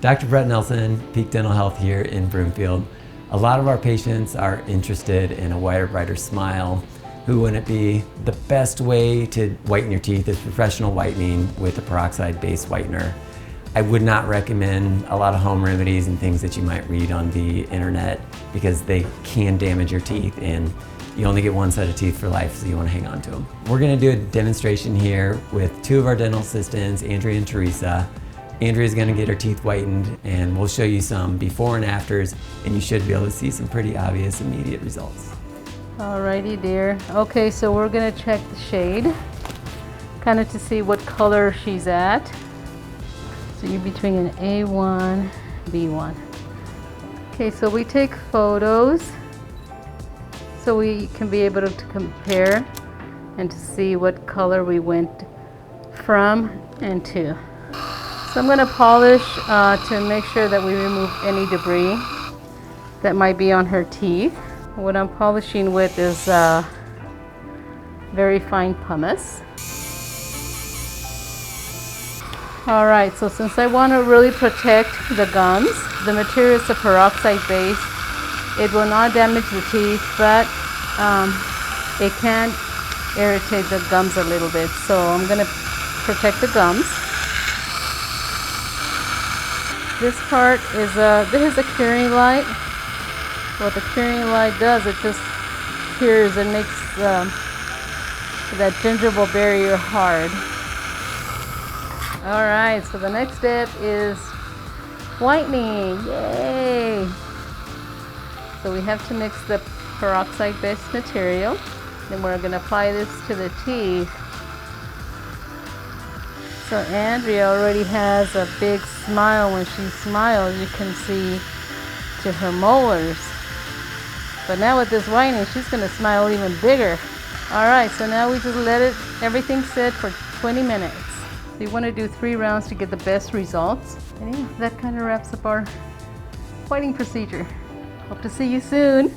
Dr. Brett Nelson, Peak Dental Health here in Broomfield. A lot of our patients are interested in a whiter, brighter smile. Who wouldn't it be? The best way to whiten your teeth is professional whitening with a peroxide-based whitener. I would not recommend a lot of home remedies and things that you might read on the internet because they can damage your teeth, and you only get one set of teeth for life, so you want to hang on to them. We're going to do a demonstration here with two of our dental assistants, Andrea and Teresa. Andrea's going to get her teeth whitened, and we'll show you some before and afters, and you should be able to see some pretty obvious immediate results. Alrighty dear. Okay, so we're going to check the shade, kind of to see what color she's at. So you're between an A1, B1. Okay, so we take photos so we can be able to compare and to see what color we went from and to. So I'm going to polish to make sure that we remove any debris that might be on her teeth. What I'm polishing with is very fine pumice. Alright, so since I want to really protect the gums, the material is a peroxide base. It will not damage the teeth, but it can irritate the gums a little bit. So I'm going to protect the gums. This part is this is a curing light. What the curing light does, it just cures and makes that gingival barrier hard. Alright, so the next step is whitening. Yay! So we have to mix the peroxide-based material. Then we're going to apply this to the teeth. So Andrea already has a big smile. When she smiles, you can see to her molars. But now with this whitening, she's going to smile even bigger. Alright, so now we just let everything sit for 20 minutes. So you want to do 3 rounds to get the best results. And yeah, that kind of wraps up our whitening procedure. Hope to see you soon.